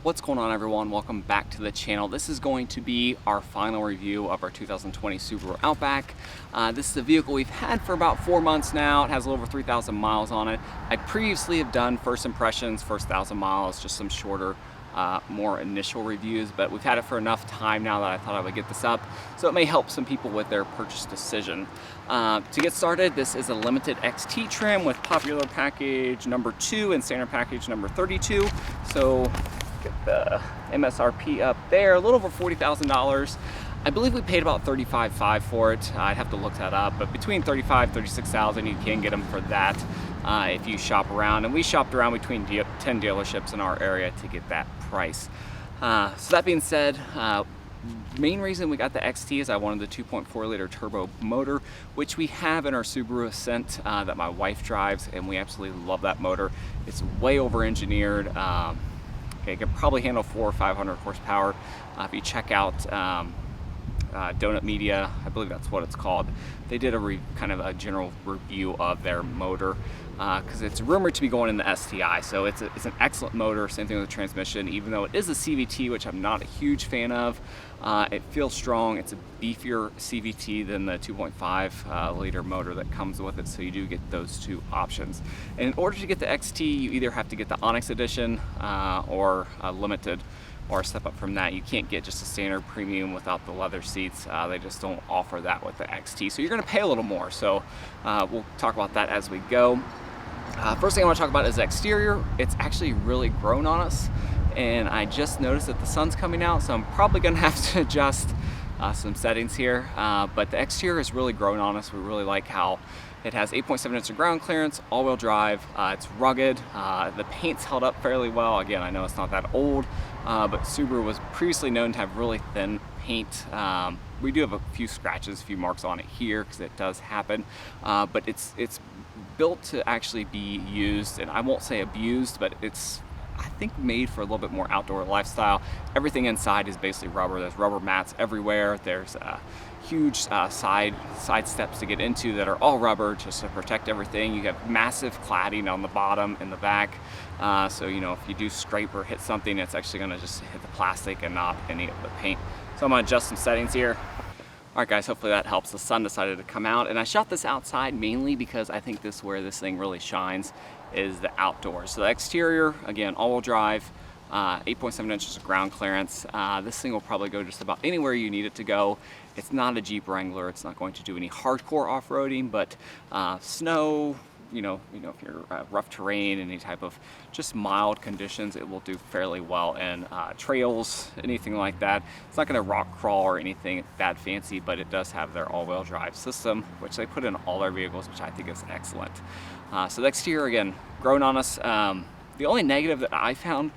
What's going on, everyone? Welcome back to the channel. This is going to be our final review of our 2020 Subaru Outback. This is a vehicle we've had for about 4 months now. It has a little over 3,000 miles on it. I previously have done first impressions, first 1,000 miles, just some shorter, more initial reviews, but we've had it for enough time now that I thought I would get this up, so it may help some people with their purchase decision. To get started, this is a limited XT trim with popular package number 2 and standard package number 32. So get the MSRP up there, a little over $40,000. I believe we paid about $35,500 for it. I'd have to look that up, but between $35,000 and $36,000 you can get them for that if you shop around. And we shopped around between 10 dealerships in our area to get that price. So that being said, main reason we got the XT is I wanted the 2.4 liter turbo motor, which we have in our Subaru Ascent that my wife drives, and we absolutely love that motor. It's way over engineered. Okay, it can probably handle 400 or 500 horsepower. If you check out Donut Media, I believe that's what it's called, they did a kind of a general review of their motor because it's rumored to be going in the STI. So it's an excellent motor. Same thing with the transmission, even though it is a CVT, which I'm not a huge fan of. It feels strong. It's a beefier CVT than the 2.5 liter motor that comes with it, so you do get those two options. And in order to get the XT, you either have to get the Onyx Edition or Limited, or a step up from that. You can't get just a standard premium without the leather seats. They just don't offer that with the XT, so you're gonna pay a little more. So we'll talk about that as we go. First thing I want to talk about is the exterior. It's actually really grown on us, and I just noticed that the sun's coming out, so I'm probably gonna have to adjust some settings here. But the exterior has really grown on us. We really like how it has 8.7 inches of ground clearance, all-wheel drive. It's rugged. The paint's held up fairly well. Again, I know it's not that old, but Subaru was previously known to have really thin paint. We do have a few scratches, a few marks on it here because it does happen, but it's built to actually be used, and I won't say abused, but it's, I think, made for a little bit more outdoor lifestyle. Everything inside is basically rubber. There's rubber mats everywhere. There's huge side steps to get into that are all rubber just to protect everything. You have massive cladding on the bottom and the back, so you know, if you do scrape or hit something, it's actually going to just hit the plastic and not any of the paint. So I'm going to adjust some settings here. Alright guys, hopefully that helps. The sun decided to come out, and I shot this outside mainly because I think this is where this thing really shines, is the outdoors. So the exterior, again, all-wheel drive, 8.7 inches of ground clearance. This thing will probably go just about anywhere you need it to go. It's not a Jeep Wrangler. It's not going to do any hardcore off-roading, but snow, you know, if you're rough terrain, any type of just mild conditions, it will do fairly well. And trails, anything like that. It's not going to rock crawl or anything that fancy, but it does have their all-wheel drive system, which they put in all their vehicles, which I think is excellent. So the exterior, again, grown on us. The only negative that I found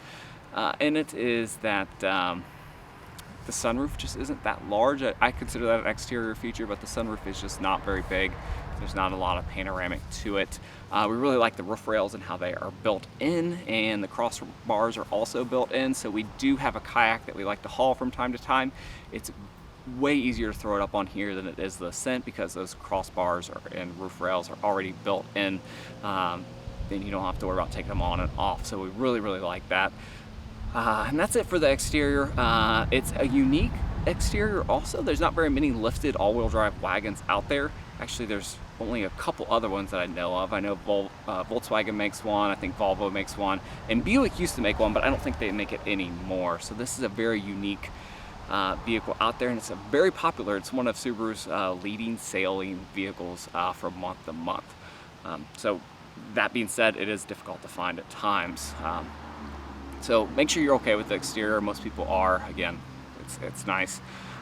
in it is that the sunroof just isn't that large. I consider that an exterior feature, but the sunroof is just not very big. There's not a lot of panoramic to it. We really like the roof rails and how they are built in, and the crossbars are also built in. So we do have a kayak that we like to haul from time to time. It's way easier to throw it up on here than it is the Ascent because those crossbars and roof rails are already built in. Then you don't have to worry about taking them on and off. So we really like that. And that's it for the exterior. It's a unique exterior also. There's not very many lifted all-wheel drive wagons out there. Actually, there's only a couple other ones that I know of. I know Volkswagen makes one, I think Volvo makes one, and Buick used to make one, but I don't think they make it anymore. So this is a very unique vehicle out there, and it's a very popular. It's one of Subaru's leading selling vehicles from month to month. So that being said, it is difficult to find at times. So make sure you're okay with the exterior. Most people are. Again, it's nice.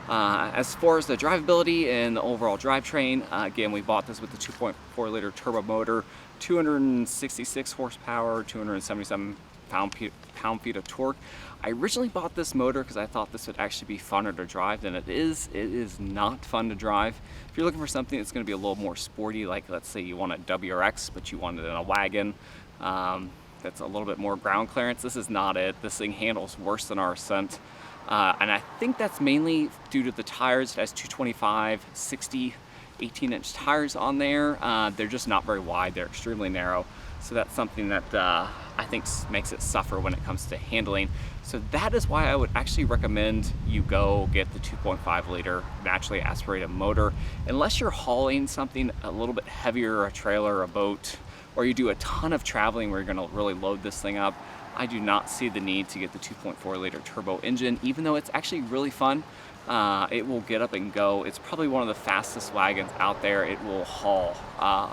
As far as the drivability and the overall drivetrain, again, we bought this with the 2.4 liter turbo motor, 266 horsepower, 277 pound-feet of torque. I originally bought this motor because I thought this would actually be funner to drive than it is. It is not fun to drive. If you're looking for something that's going to be a little more sporty, like let's say you want a WRX, but you want it in a wagon, that's a little bit more ground clearance, this is not it. This thing handles worse than our Ascent. And I think that's mainly due to the tires. It has 225, 60, 18-inch tires on there. They're just not very wide. They're extremely narrow. So that's something that I think makes it suffer when it comes to handling. So that is why I would actually recommend you go get the 2.5 liter naturally aspirated motor. Unless you're hauling something a little bit heavier, a trailer, a boat, or you do a ton of traveling where you're gonna really load this thing up, I do not see the need to get the 2.4 liter turbo engine, even though it's actually really fun. It will get up and go. It's probably one of the fastest wagons out there. It will haul,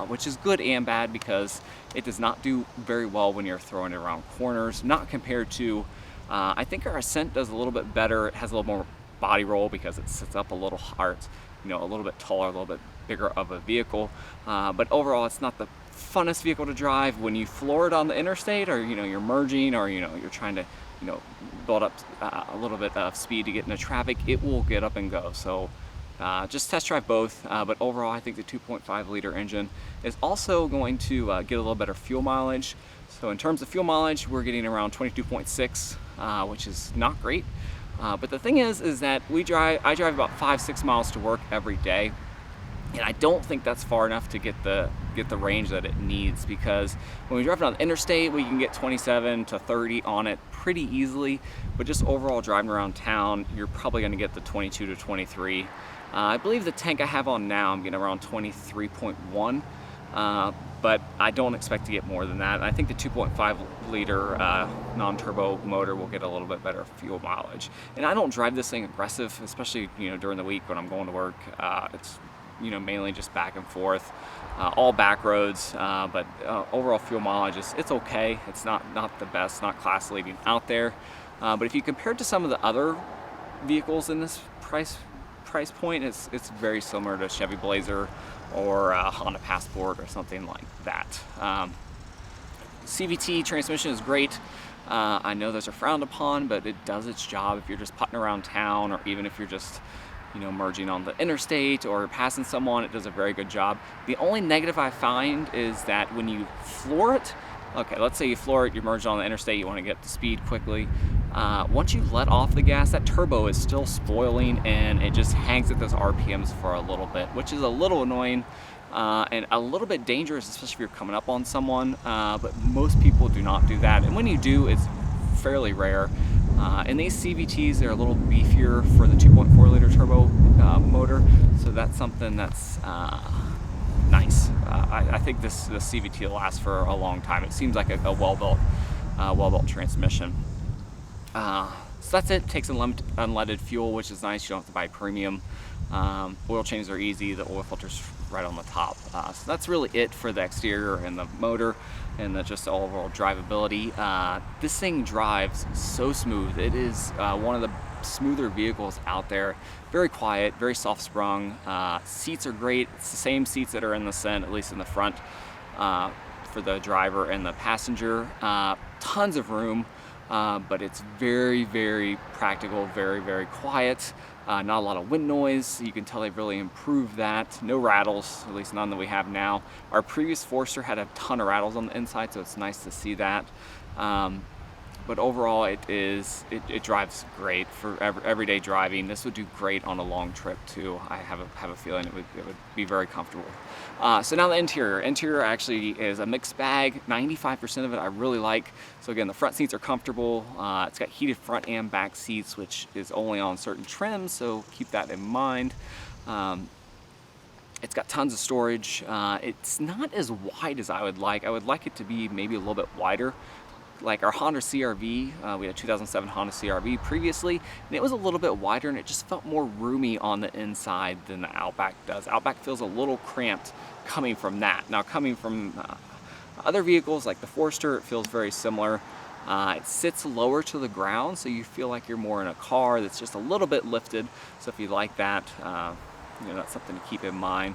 which is good and bad because it does not do very well when you're throwing it around corners, not compared to, I think our Ascent does a little bit better. It has a little more body roll because it sits up a little hard, a little bit taller, a little bit bigger of a vehicle. But overall, it's not the funnest vehicle to drive when you floor it on the interstate, or you're merging, or you're trying to build up a little bit of speed to get into traffic. It will get up and go. So just test drive both, but overall I think the 2.5 liter engine is also going to get a little better fuel mileage. So in terms of fuel mileage, we're getting around 22.6, which is not great, but the thing is that I drive about 5-6 miles to work every day. And I don't think that's far enough to get the range that it needs, because when we drive on the interstate, we can get 27 to 30 on it pretty easily. But just overall driving around town, you're probably going to get the 22 to 23. I believe the tank I have on now, I'm getting around 23.1, but I don't expect to get more than that. I think the 2.5 liter non-turbo motor will get a little bit better fuel mileage. And I don't drive this thing aggressive, especially during the week when I'm going to work. It's mainly just back and forth, all back roads, but overall fuel mileage it's okay. It's not the best, not class leading out there. But if you compare it to some of the other vehicles in this price point, it's very similar to Chevy Blazer or Honda Passport or something like that. CVT transmission is great. I know those are frowned upon, but it does its job if you're just putting around town, or even if you're just merging on the interstate or passing someone. It does a very good job. The only negative I find is that when you floor it, okay, let's say you floor it, you're merged on the interstate, you want to get to speed quickly. Once you let off the gas, that turbo is still spoiling, and it just hangs at those RPMs for a little bit, which is a little annoying and a little bit dangerous, especially if you're coming up on someone. But most people do not do that, and when you do, it's fairly rare. And these CVTs, they're a little beefier for the 2.4 liter turbo motor, so that's something that's nice. I think the CVT will last for a long time. It seems like a well-built transmission. So that's it. Takes unleaded fuel, which is nice. You don't have to buy premium. Oil changes are easy. The oil filter's right on the top. So that's really it for the exterior and the motor and just the overall drivability. This thing drives so smooth. It is one of the smoother vehicles out there. Very quiet, very soft sprung. Seats are great. It's the same seats that are in the Ascent, at least in the front, for the driver and the passenger. Tons of room. But it's very, very practical, very, very quiet. Not a lot of wind noise. You can tell they've really improved that. No rattles, at least none that we have now. Our previous Forester had a ton of rattles on the inside, so it's nice to see that. But overall, it drives great for everyday driving. This would do great on a long trip too. I have a feeling it would be very comfortable. So now the interior. Interior actually is a mixed bag. 95% of it I really like. So again, the front seats are comfortable. It's got heated front and back seats, which is only on certain trims, so keep that in mind. It's got tons of storage. It's not as wide as I would like. I would like it to be maybe a little bit wider. Like our Honda CR-V, we had a 2007 Honda CR-V previously, and it was a little bit wider, and it just felt more roomy on the inside than the Outback does. Outback feels a little cramped coming from that. Now coming from other vehicles like the Forester, it feels very similar. It sits lower to the ground, so you feel like you're more in a car that's just a little bit lifted. So if you like that, that's something to keep in mind.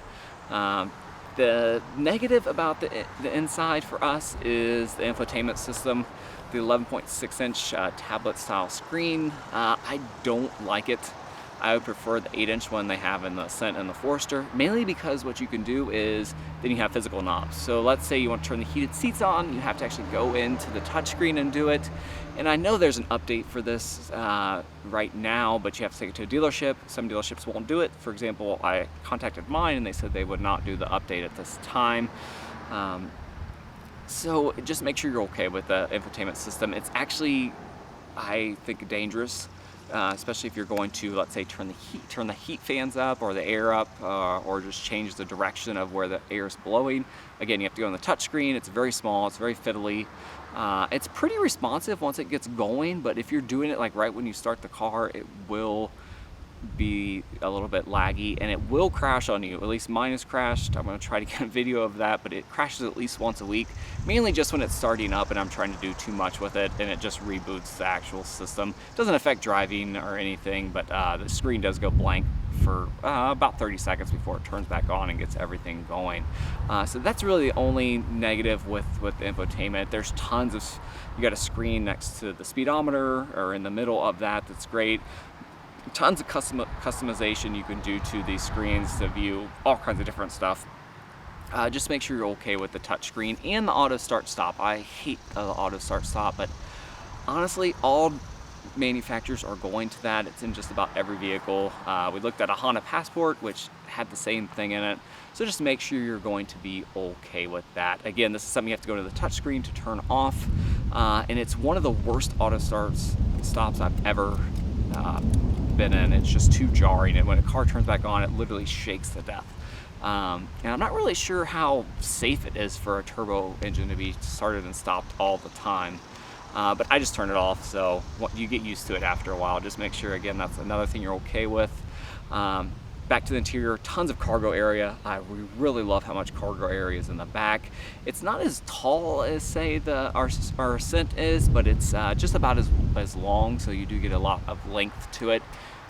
The negative about the inside for us is the infotainment system, the 11.6-inch tablet style screen. I don't like it. I would prefer the 8-inch one they have in the Ascent and the Forester, mainly because what you can do is then you have physical knobs. So let's say you want to turn the heated seats on, you have to actually go into the touchscreen and do it. And I know there's an update for this right now, but you have to take it to a dealership. Some dealerships won't do it. For example, I contacted mine and they said they would not do the update at this time. So just make sure you're okay with the infotainment system. It's actually, I think, dangerous, especially if you're going to, let's say, turn the heat fans up or the air up, or just change the direction of where the air is blowing. Again, you have to go on the touchscreen. It's very small. It's very fiddly. It's pretty responsive once it gets going, but if you're doing it like right when you start the car, it will be a little bit laggy and it will crash on you. At least mine has crashed. I'm going to try to get a video of that, but it crashes at least once a week, mainly just when it's starting up and I'm trying to do too much with it and it just reboots the actual system. It doesn't affect driving or anything, but the screen does go blank for about 30 seconds before it turns back on and gets everything going. So that's really the only negative with the infotainment. There's tons of, you got a screen next to the speedometer or in the middle of that. That's great. Tons of customization you can do to these screens to view all kinds of different stuff. Just make sure you're okay with the touchscreen and the auto start stop. I hate the auto start stop, but honestly, all manufacturers are going to that. It's in just about every vehicle. We looked at a Honda Passport, which had the same thing in it. So just make sure you're going to be okay with that. Again, this is something you have to go to the touchscreen to turn off, and it's one of the worst auto stops I've ever been in. It's just too jarring, and when a car turns back on, it literally shakes to death. And I'm not really sure how safe it is for a turbo engine to be started and stopped all the time. But I just turn it off, so you get used to it after a while. Just make sure, again, that's another thing you're okay with. Back to the interior, tons of cargo area. We really love how much cargo area is in the back. It's not as tall as, say, our Ascent is, but it's just about as long, so you do get a lot of length to it.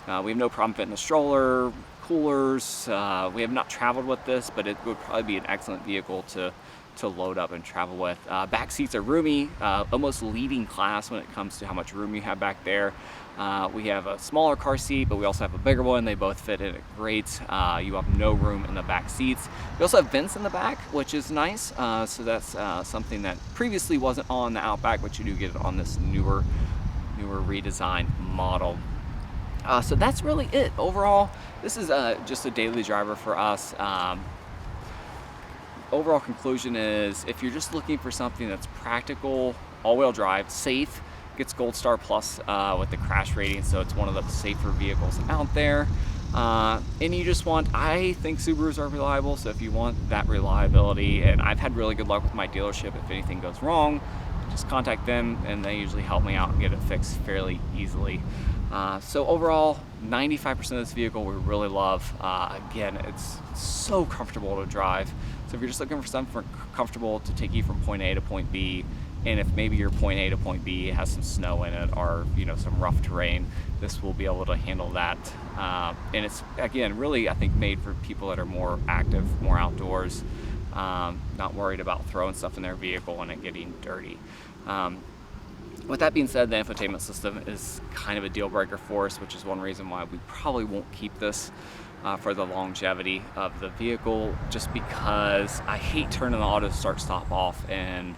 We have no problem fitting a stroller, coolers. We have not traveled with this, but it would probably be an excellent vehicle to load up and travel with. Back seats are roomy, almost leading class when it comes to how much room you have back there. We have a smaller car seat, but we also have a bigger one. They both fit in it great. You have no room in the back seats. We also have vents in the back, which is nice. So that's something that previously wasn't on the Outback, but you do get it on this newer redesigned model. So that's really it. Overall, this is just a daily driver for us. Overall conclusion is, if you're just looking for something that's practical, all-wheel drive, safe, gets Gold Star Plus with the crash rating, so it's one of the safer vehicles out there. And you just want, I think Subarus are reliable, so if you want that reliability, and I've had really good luck with my dealership, if anything goes wrong, just contact them and they usually help me out and get it fixed fairly easily. So overall, 95% of this vehicle we really love. Again, it's so comfortable to drive. So if you're just looking for something comfortable to take you from point A to point B, and if maybe your point A to point B has some snow in it or some rough terrain, this will be able to handle that. And it's, again, really, I think, made for people that are more active, more outdoors, not worried about throwing stuff in their vehicle and it getting dirty. With that being said, the infotainment system is kind of a deal breaker for us, which is one reason why we probably won't keep this for the longevity of the vehicle, just because I hate turning the auto start stop off and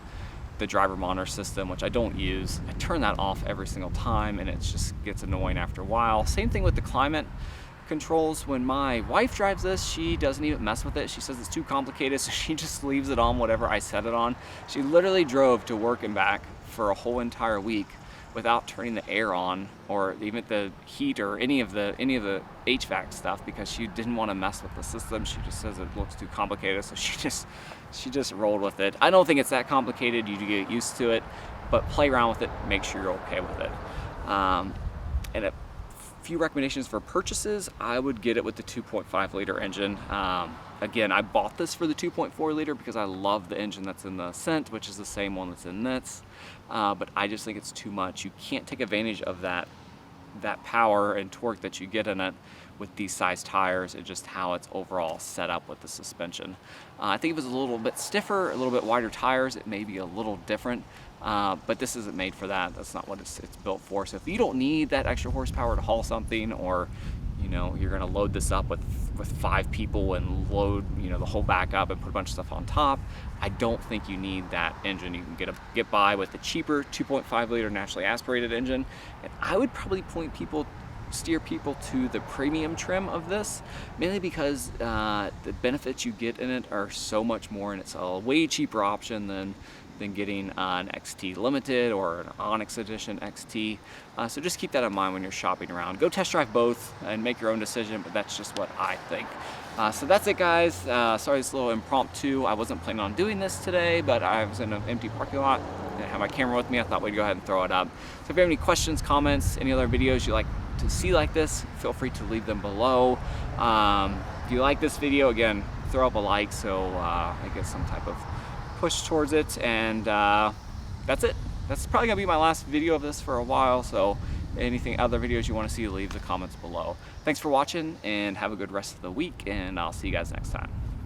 the driver monitor system, which I don't use. I turn that off every single time and it just gets annoying after a while. Same thing with the climate controls. When my wife drives this, she doesn't even mess with it. She says it's too complicated, so she just leaves it on whatever I set it on. She literally drove to work and back for a whole entire week without turning the air on or even the heat or any of the HVAC stuff, because she didn't want to mess with the system. She just says it looks too complicated, so she just rolled with it. I don't think it's that complicated. You do get used to it, but play around with it, make sure you're okay with it. And a few recommendations for purchases: I would get it with the 2.5 liter engine. Again, I bought this for the 2.4 liter because I love the engine that's in the Ascent, which is the same one that's in this. But I just think it's too much. You can't take advantage of that power and torque that you get in it with these size tires, and just how it's overall set up with the suspension. I think if it was a little bit stiffer, a little bit wider tires, it may be a little different. But this isn't made for that. That's not what it's built for. So if you don't need that extra horsepower to haul something, or you're going to load this up with 5 people and load the whole back up and put a bunch of stuff on top, I don't think you need that engine. You can get by with the cheaper 2.5 liter naturally aspirated engine. And I would probably steer people to the premium trim of this, mainly because the benefits you get in it are so much more, and it's a way cheaper option than than getting an XT Limited or an Onyx Edition XT. So just keep that in mind when you're shopping around. Go test drive both and make your own decision, but that's just what I think. So that's it, guys. Sorry, it's a little impromptu. I wasn't planning on doing this today, but I was in an empty parking lot and I had my camera with me. I thought we'd go ahead and throw it up. So if you have any questions, comments, any other videos you'd like to see like this, feel free to leave them below. If you like this video, again, throw up a like so I get some type of push towards it. And that's it. That's probably gonna be my last video of this for a while, so anything other videos you want to see, leave the comments below. Thanks for watching and have a good rest of the week, and I'll see you guys next time.